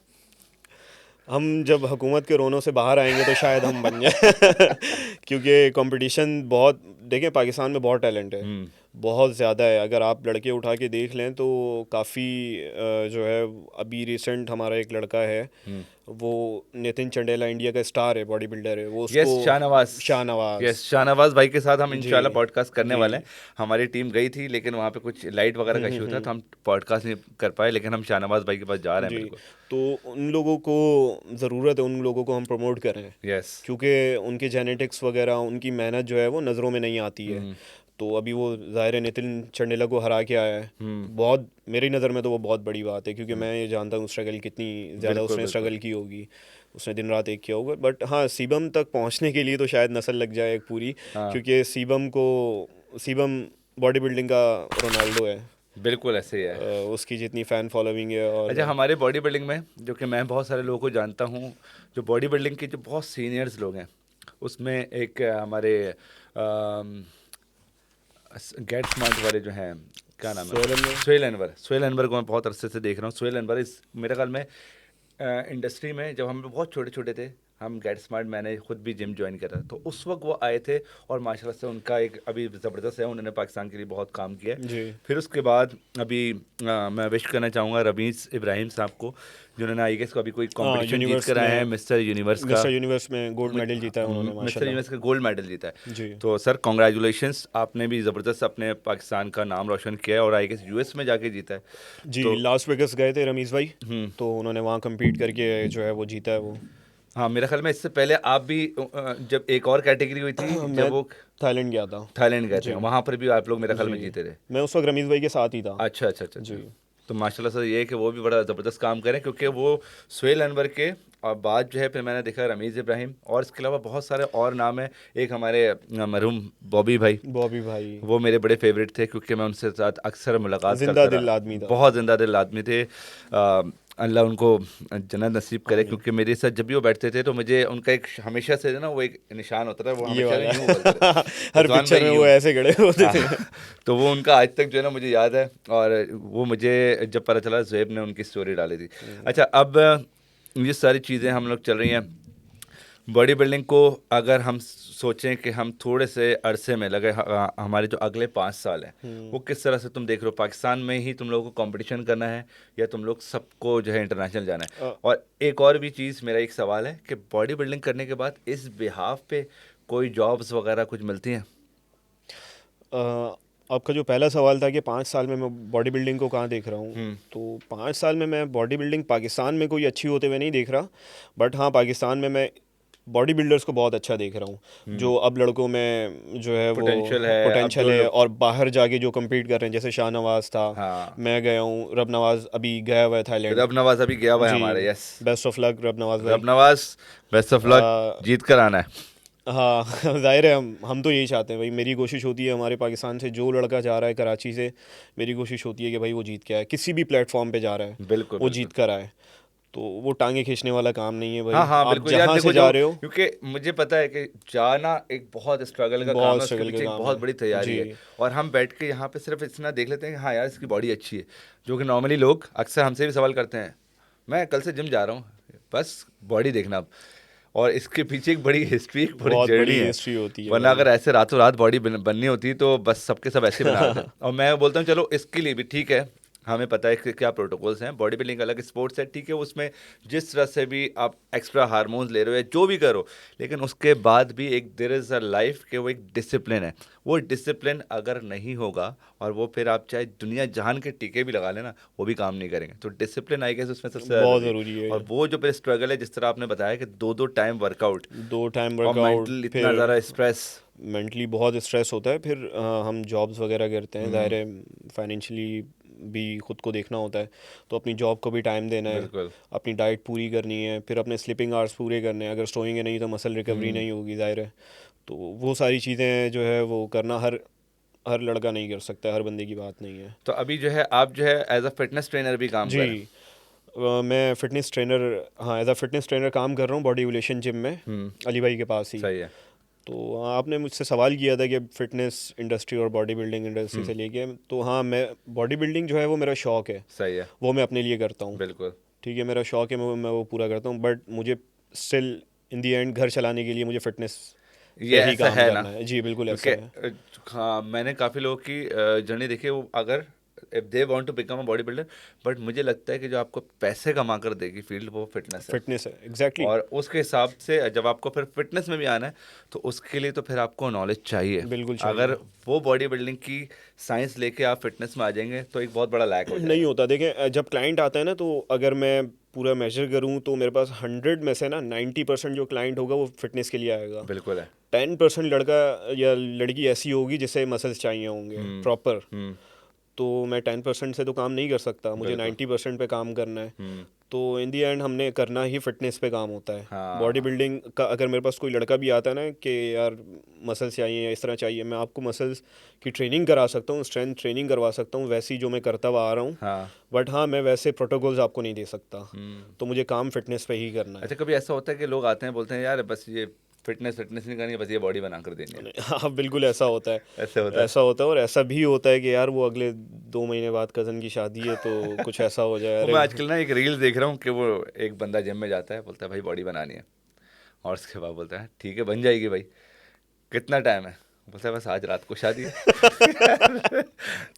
हम जब हुकूमत के रोनों से बाहर आएंगे तो शायद हम बन जाए क्योंकि कंपटीशन बहुत, देखें पाकिस्तान में बहुत टैलेंट है, बहुत ज़्यादा है। अगर आप लड़के उठा के देख लें तो काफ़ी जो है, अभी रिसेंट हमारा एक लड़का है, वो नितिन चंडेला, इंडिया का स्टार है, बॉडी बिल्डर है वो, यस, उसको शाहनवाज, यस शाहनवाज भाई के साथ हम जी इंशाल्लाह पॉडकास्ट करने जी वाले हैं। हमारी टीम गई थी लेकिन वहाँ पे कुछ लाइट वगैरह का इशू था तो हम पॉडकास्ट नहीं कर पाए, लेकिन हम शाहनवाज भाई के पास जा रहे हैं जी। बिल्कुल। तो उन लोगों को ज़रूरत है, उन लोगों को हम प्रमोट करें, यस, क्योंकि उनके जेनेटिक्स वगैरह, उनकी मेहनत जो है वो नज़रों में नहीं आती है। तो अभी वो ज़ाहिर है नितिन चंडेला को हरा के आया है, बहुत, मेरी नज़र में तो वो बहुत बड़ी बात है, क्योंकि मैं ये जानता हूँ स्ट्रगल कितनी ज़्यादा उसने स्ट्रगल की होगी, उसने दिन रात एक किया होगा। बट हाँ, सीबम तक पहुँचने के लिए तो शायद नस्ल लग जाए एक पूरी, क्योंकि सीबम बॉडी बिल्डिंग का रोनाल्डो है, बिल्कुल ऐसे ही है। उसकी जितनी फ़ैन फॉलोइंग है। और अच्छा, हमारे बॉडी बिल्डिंग में जो कि मैं बहुत सारे लोगों को जानता हूँ, जो बॉडी बिल्डिंग के जो बहुत सीनियर्स लोग हैं, उसमें एक हमारे गेट स्मार्ट वाले जो हैं, क्या नाम है, सोहेल अनवर को मैं बहुत अरसे से देख रहा हूँ। सोहेल अनवर इस मेरे ख्याल में इंडस्ट्री में जब हम बहुत छोटे छोटे थे, हम गेट स्मार्ट, मैंने खुद भी जिम ज्वाइन करा तो उस वक्त वो आए थे, और माशाल्लाह से उनका एक अभी ज़बरदस्त है, उन्होंने पाकिस्तान के लिए बहुत काम किया है। जी। फिर उसके बाद अभी मैं विश करना चाहूँगा रमीज़ इब्राहिम साहब को, जिन्होंने आई गेस को अभी कोई कंपटीशन जीत यूनिवर्स कर आए हैं, में, मिस्टर यूनिवर्स का, मिस्टर यूनिवर्स में गोल्ड मेडल जीता है उन्होंने मिस्टर माशाल्लाह। यूनिवर्स का गोल्ड मेडल जीता है। जी तो सर कॉन्ग्रेचुलेशंस, आपने भी ज़बरदस्त अपने पाकिस्तान का नाम रोशन किया है, और आई गेस यूएस में जाके जीता है। जी, तो लास वेगस गए थे रमीज़ भाई, तो उन्होंने वहाँ compete करके जो है वो जीता है वो। हाँ, मेरे ख्याल में इससे पहले आप भी जब एक और कैटेगरी हुई थी, मैं जब वो थाईलैंड गया था। थाईलैंड गए थे, जी वहाँ पर भी आप लोग मेरे ख्याल में जी, जीते थे। मैं उस वक्त रमीज़ भाई के साथ ही था। अच्छा अच्छा अच्छा अच्छा। जी तो माशाल्लाह सर, ये है कि वो भी बड़ा ज़बरदस्त काम करें, क्योंकि वो सोहेल अनवर के और बाद जो है फिर मैंने देखा रमीज़ इब्राहिम, और इसके अलावा बहुत सारे और नाम हैं। एक हमारे मरहूम बॉबी भाई, वो मेरे बड़े फेवरेट थे, क्योंकि मैं उनसे साथ अक्सर मुलाकात जिंदा करता दिल रहा, आदमी था। बहुत ज़िंदा दिल आदमी थे। अल्लाह उनको जन्नत नसीब करे, क्योंकि मेरे साथ जब भी वो बैठते थे तो मुझे उनका एक हमेशा से ना वो एक निशान होता था, वो ये हमेशा वाला यूँ बोलते थे, हर रिजवान पिक्चर भाई में यूँ। वो ऐसे खड़े होते थे। तो वो उनका आज तक जो है ना मुझे याद है, और वो मुझे जब पता चला ज़ुएब ने उनकी स्टोरी डाली थी। अच्छा, अब ये सारी चीज़ें हम लोग चल रही हैं बॉडी बिल्डिंग को, अगर हम सोचें कि हम थोड़े से अरसे में लगे हमारे जो अगले 5 साल हैं वो किस तरह से तुम देख रहे हो? पाकिस्तान में ही तुम लोगों को कंपटीशन करना है, या तुम लोग सबको जो है इंटरनेशनल जाना है? और एक और भी चीज़, मेरा एक सवाल है कि बॉडी बिल्डिंग करने के बाद इस बिहाफ पे कोई जॉब्स वगैरह कुछ मिलती हैं? आपका जो पहला सवाल था कि 5 साल में मैं बॉडी बिल्डिंग को कहाँ देख रहा हूँ, तो 5 साल में मैं बॉडी बिल्डिंग पाकिस्तान में कोई अच्छी होते हुए नहीं देख रहा, बट हाँ पाकिस्तान में मैं बॉडी बिल्डर्स को बहुत अच्छा देख रहा हूँ, जो अब लड़कों में जो है वो पोटेंशियल है, और बाहर जाके जो कम्पीट कर रहे हैं, जैसे शाहनवाज था। हाँ, मैं गया हूँ, रब नवाज अभी गया हुआ है थाईलैंड। रब नवाज अभी गया हुआ है हमारे, यस, बेस्ट ऑफ लक रब नवाज भाई। रब नवाज, बेस्ट ऑफ लक, जीत कर आना है। हाँ जाहिर है हम तो यही चाहते हैं भाई, मेरी कोशिश होती है, हमारे पाकिस्तान से जो लड़का जा रहा है कराची से, मेरी कोशिश होती है कि भाई वो जीत के आए, किसी भी प्लेटफॉर्म पे जा रहा है बिल्कुल वो जीत कर आए, तो वो टांगे खींचने वाला काम नहीं है भाई। हाँ हाँ आप बिल्कुल यार, जहाँ देखो से जा रहे हो, क्योंकि मुझे पता है कि जाना एक बहुत स्ट्रगल का काम है, उसके पीछे एक बहुत बड़ी तैयारी है, और हम बैठ के यहाँ पे सिर्फ इतना देख लेते हैं कि हाँ यार इसकी बॉडी अच्छी है, जो कि नॉर्मली लोग अक्सर हमसे भी सवाल करते हैं, मैं कल से जिम जा रहा हूँ, बस बॉडी देखना अब, और इसके पीछे एक बड़ी हिस्ट्री, एक बड़ी जर्नी है, होती है, वरना अगर ऐसे रातों रात बॉडी बननी होती तो बस सबके सब ऐसे बना देते। और मैं बोलता हूँ चलो इसके लिए भी ठीक है, हमें पता है कि क्या प्रोटोकॉल्स हैं। बॉडी बिल्डिंग अलग स्पोर्ट्स है, ठीक है, उसमें जिस तरह से भी आप एक्स्ट्रा हार्मोन्स ले रहे हो या जो भी करो, लेकिन उसके बाद भी एक देयर इज़ अ लाइफ के वो एक डिसिप्लिन है। वो डिसिप्लिन अगर नहीं होगा और वो फिर आप चाहे दुनिया जहान के टीके भी लगा लेना, वो भी काम नहीं करेंगे। तो डिसिप्लिन आई गेस उसमें सबसे ज़्यादा बहुत ज़रूरी ज़रूरी है। है और वो जो फिर स्ट्रगल है, जिस तरह आपने बताया कि 2-2 टाइम वर्कआउट 2 टाइम और वर्कआउट, मेंटल इतना फिर ज़्यादा स्ट्रेस। मेंटली बहुत स्ट्रेस होता है। फिर हम जॉब्स वगैरह करते हैं, ज़ाहिर है फाइनेंशियली भी खुद को देखना होता है, तो अपनी जॉब को भी टाइम देना है, बिल्कुल। अपनी डाइट पूरी करनी है, फिर अपने स्लीपिंग आवर्स पूरे करने हैं। अगर सोएंगे नहीं तो मसल रिकवरी नहीं होगी, ज़ाहिर है। तो वो सारी चीज़ें जो है वो करना हर हर लड़का नहीं कर सकता, हर बंदे की बात नहीं है। तो अभी जो है आप जो है एज अ फिटनेस ट्रेनर भी काम जी, कर रहे हैं। मैं फ़िटनेस ट्रेनर, हाँ, एज अ फिटनेस ट्रेनर काम कर रहा हूँ बॉडी एवोल्यूशन जिम में, अली भाई के पास ही। सही है। तो आपने मुझसे सवाल किया था कि फ़िटनेस इंडस्ट्री और बॉडी बिल्डिंग इंडस्ट्री से लेके, तो हाँ, मैं बॉडी बिल्डिंग जो है वो मेरा शौक़ है, सही है। वो मैं अपने लिए करता हूँ। बिल्कुल। ठीक है, मेरा शौक़ है, मैं वो पूरा करता हूँ, बट मुझे स्टिल इन दी एंड घर चलाने के लिए मुझे फ़िटनेस ये पे ही ऐसा काम है ना, करना है। जी, बिल्कुल क्योंकि ऐसा है। हाँ, मैंने काफ़ी लोगों की जर्नी देखी है। वो अगर if they want to become a bodybuilder, but मुझे लगता है कि जो आपको पैसे कमा कर देगी फील्ड, वो फिटनेस है। फ़िटनेस है, एग्जैक्टली। और उसके हिसाब से जब आपको फिर फिटनेस में भी आना है, तो उसके लिए तो फिर आपको नॉलेज चाहिए। बिल्कुल अगर चाहिए। वो बॉडी बिल्डिंग की साइंस लेके आप फिटनेस में आ जाएंगे, तो एक बहुत बड़ा लैक हो नहीं जाएगा। होता, देखें, जब क्लाइंट आता है ना, तो अगर मैं पूरा मेजर करूँ तो मेरे पास 100 में से ना 90% जो क्लाइंट होगा वो फिटनेस के लिए आएगा। बिल्कुल है। 10% लड़का या लड़की ऐसी होगी जिसे मसल्स चाहिए होंगे हम्म। प्रॉपर। हम्म। तो मैं 10% से तो काम नहीं कर सकता, मुझे बिल्कुल। 90% पे काम करना है। हम्म। तो इन दी एंड हमने करना ही फिटनेस पे काम होता है। बॉडी हाँ। बिल्डिंग का अगर मेरे पास कोई लड़का भी आता है ना कि यार मसल्स चाहिए या इस तरह चाहिए, मैं आपको मसल्स की ट्रेनिंग करा सकता हूँ, स्ट्रेंथ ट्रेनिंग करवा सकता हूँ, वैसी जो मैं करता हुआ आ रहा हूँ। हाँ। बट हाँ, मैं वैसे प्रोटोकॉल्स आपको नहीं दे सकता। हम्म। तो मुझे काम फिटनेस पे ही करना है। अच्छा, कभी ऐसा होता है कि लोग आते हैं बोलते हैं यार बस ये फिटनेस फिटनेस नहीं करनी है, बस ये बॉडी बना कर देनी है? हाँ, बिल्कुल ऐसा होता है। ऐसे होता है। ऐसा होता है, और ऐसा भी होता है कि यार वो अगले 2 महीने बाद कज़न की शादी है, तो कुछ ऐसा हो जाए, वो अरे मैं आजकल ना एक रील देख रहा हूँ कि वो एक बंदा जिम में जाता है, बोलता है भाई बॉडी बनानी है, और उसके बाद बोलता है ठीक है बन जाएगी भाई, कितना टाइम है? बोलता है बस आज रात को शादी है।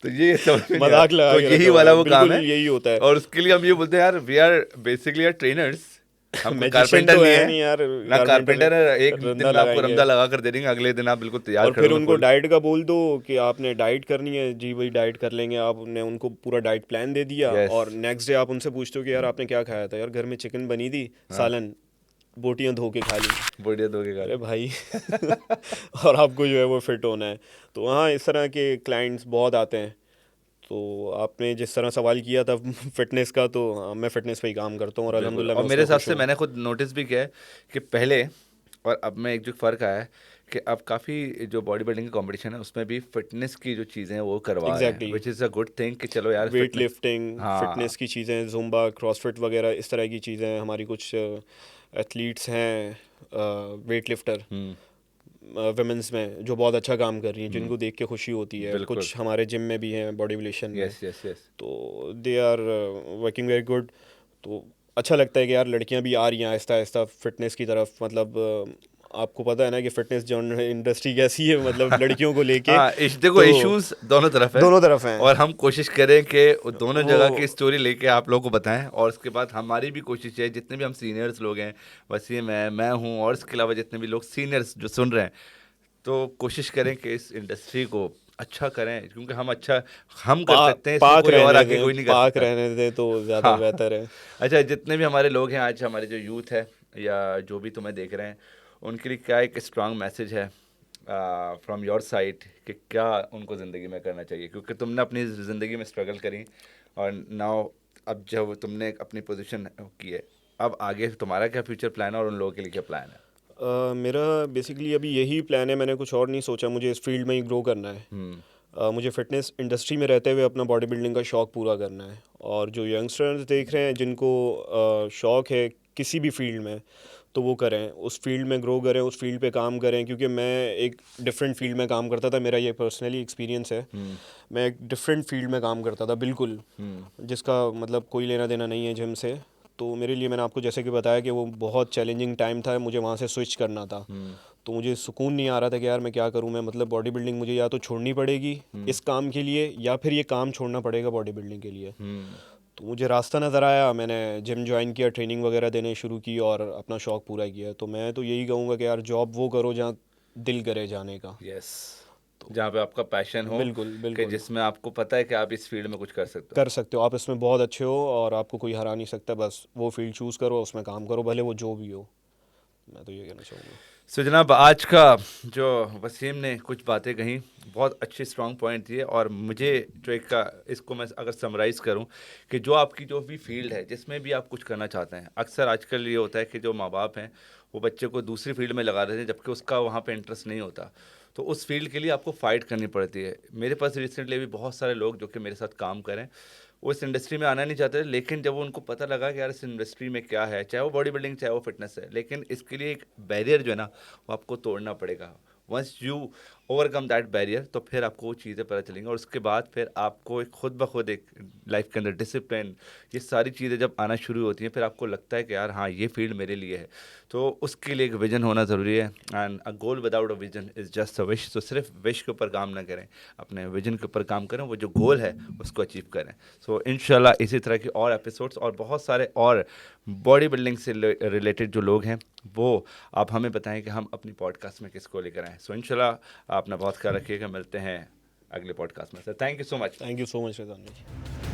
तो ये समझ में नहीं आ मजाक रहा, लगा तो के यही रखा हुआ वाला है, वो काम बिल्कुल है। यही होता है। और उसके लिए हम ये बोलते हैं यार we are basically are trainers, हम कोई मैजिशियन कारपेंटर तो नहीं है है नहीं यार, ना, कारपेंटर कारपेंटर है। एक दिन रंदा में आपको लगाएंगे। रमदा लगा कर दे देंगे, अगले दिन आप बिल्कुल तैयार और खड़े फिर होंगे उनको फुल। डाइट का बोल दो कि आपने डाइट करनी है, जी भाई डाइट कर लेंगे, आपने उनको पूरा डाइट प्लान दे दिया, यस। और नेक्स्ट डे आप उनसे पूछते हो कि यार आपने क्या खाया था? यार घर में चिकन बनी थी, हाँ। सालन, बोटियां धो के खा ली। बढ़िया दोगे अरे गाली। भाई। और आपको जो है वो फिट होना है। तो हाँ, इस तरह के क्लाइंट्स बहुत आते हैं। तो आपने जिस तरह सवाल किया था फिटनेस का, तो हाँ, मैं फिटनेस पे ही काम करता हूँ और बिल्कुल। अल्हम्दुलिल्लाह और मैं मेरे उसमें हिसाब खुश से हूँ। मैंने खुद नोटिस भी किया है कि पहले और अब में एक जो फ़र्क आया है कि अब काफ़ी जो बॉडी बिल्डिंग की कंपटीशन है उसमें भी फिटनेस की जो चीज़ें हैं वो करवा रहे हैं, exactly. Which is a good thing कि चलो यार वेट फिटनेस। लिफ्टिंग, हाँ। फिटनेस की चीज़ें, जुम्बा, क्रॉसफिट वगैरह, इस तरह की चीज़ें। हमारी कुछ एथलीट्स हैं वेट लिफ्टर हम्म। वुमेंस में जो बहुत अच्छा काम कर रही हैं, हम्म। जिनको देख के खुशी होती है। बिल्कुल। कुछ हमारे जिम में भी हैं बॉडी बिल्डिशन में, यस यस यस। तो they are working very good. तो अच्छा लगता है कि यार लड़कियां भी आ रही हैं आहिस्ता आहिस्ता फिटनेस की तरफ। मतलब आपको पता है ना कि फिटनेस जो इंडस्ट्री कैसी है, मतलब लड़कियों को लेके। हाँ, देखो तो इश्यूज दोनों तरफ है, दोनों तरफ हैं और हम कोशिश करें कि दोनों वो। जगह की स्टोरी लेके आप लोगों को बताएं। और उसके बाद हमारी भी कोशिश है, जितने भी हम सीनियर्स लोग हैं, वसीम है, मैं हूँ, और इसके अलावा जितने भी लोग सीनियर्स जो सुन रहे हैं, तो कोशिश करें कि इस इंडस्ट्री को अच्छा करें, क्योंकि हम अच्छा हम कर सकते हैं, इसमें पाक कोई और रहने आके दें, कोई नहीं कर पाक सकता। रहने दें तो ज़्यादा हाँ। बेहतर है। अच्छा, जितने भी हमारे लोग हैं आज, हमारे जो यूथ है या जो भी तुम्हें देख रहे हैं, उनके लिए क्या एक स्ट्रांग मैसेज है फ्रॉम योर साइड कि क्या उनको ज़िंदगी में करना चाहिए? क्योंकि तुमने अपनी ज़िंदगी में स्ट्रगल करी, और नाउ अब जब तुमने अपनी पोजीशन की है, अब आगे तुम्हारा क्या फ्यूचर प्लान है और उन लोगों के लिए क्या प्लान है? मेरा बेसिकली अभी यही प्लान है, मैंने कुछ और नहीं सोचा, मुझे इस फील्ड में ही ग्रो करना है। हम्म। मुझे फ़िटनेस इंडस्ट्री में रहते हुए अपना बॉडी बिल्डिंग का शौक़ पूरा करना है। और जो यंगस्टर्स देख रहे हैं जिनको शौक़ है किसी भी फील्ड में, तो वो करें, उस फील्ड में ग्रो करें, उस फील्ड पे काम करें। क्योंकि मैं एक डिफरेंट फील्ड में काम करता था, मेरा ये पर्सनली एक्सपीरियंस है। हम्म। मैं एक डिफरेंट फील्ड में काम करता था बिल्कुल, जिसका मतलब कोई लेना देना नहीं है जिम से। तो मेरे लिए, मैंने आपको जैसे कि बताया कि वो बहुत चैलेंजिंग टाइम था, मुझे वहाँ से स्विच करना था। तो मुझे सुकून नहीं आ रहा था कि यार मैं क्या करूं। मैं मतलब बॉडी बिल्डिंग मुझे या तो छोड़नी पड़ेगी इस काम के लिए, या फिर ये काम छोड़ना पड़ेगा बॉडी बिल्डिंग के लिए। तो मुझे रास्ता नज़र आया, मैंने जिम ज्वाइन किया, ट्रेनिंग वगैरह देने शुरू की और अपना शौक़ पूरा किया। तो मैं तो यही कहूँगा कि यार जॉब वो करो जहाँ दिल करे जाने का। यस, जहाँ पे आपका पैशन हो, बिल्कुल कि बिल्कुल जिसमें आपको पता है कि आप इस फील्ड में कुछ कर सकते हो। कर सकते हो, आप इसमें बहुत अच्छे हो और आपको कोई हरा नहीं सकता। बस वो फील्ड चूज़ करो, उसमें काम करो, भले वो जो भी हो। मैं तो ये कहना चाहूँगा। सो जनाब, आज का जो वसीम ने कुछ बातें कही, बहुत अच्छे स्ट्रॉन्ग पॉइंट दिए, और मुझे जो इसको मैं अगर समराइज़ करूं कि जो आपकी जो भी फील्ड है जिसमें भी आप कुछ करना चाहते हैं, अक्सर आजकल ये होता है कि जो माँ बाप हैं वो बच्चे को दूसरी फील्ड में लगा देते हैं जबकि उसका वहाँ पे इंटरेस्ट नहीं होता। तो उस फील्ड के लिए आपको फ़ाइट करनी पड़ती है। मेरे पास रिसेंटली भी बहुत सारे लोग जो कि मेरे साथ काम करें, वो इस इंडस्ट्री में आना नहीं चाहते, लेकिन जब उनको पता लगा कि यार इस इंडस्ट्री में क्या है, चाहे वो बॉडी बिल्डिंग चाहे वो फिटनेस है, लेकिन इसके लिए एक बैरियर जो है ना वो आपको तोड़ना पड़ेगा। Once you overcome that barrier, तो फिर आपको वो चीज़ें पता चलेंगी, और उसके बाद फिर आपको एक खुद ब खुद एक लाइफ के अंदर डिसिप्लिन, ये सारी चीज़ें जब आना शुरू होती हैं, फिर आपको लगता है कि यार हाँ ये फील्ड मेरे लिए है। तो उसके लिए एक विजन होना ज़रूरी है, and a goal without a vision is just a wish. तो सिर्फ विश के ऊपर काम ना करें, अपने विजन के ऊपर काम करें, वो जो गोल है उसको अचीव करें। सो इंशाल्लाह इसी तरह की और एपिसोड्स और बहुत सारे और बॉडी बिल्डिंग से रिलेटेड जो लोग हैं वो आप हमें बताएं कि हम अपनी पॉडकास्ट में किसको लेकर आएँ। सो इंशाल्लाह अपना बहुत ख्याल रखिएगा, मिलते हैं अगले पॉडकास्ट में। Sir thank you so much. Thank you so much Rizwan भाई।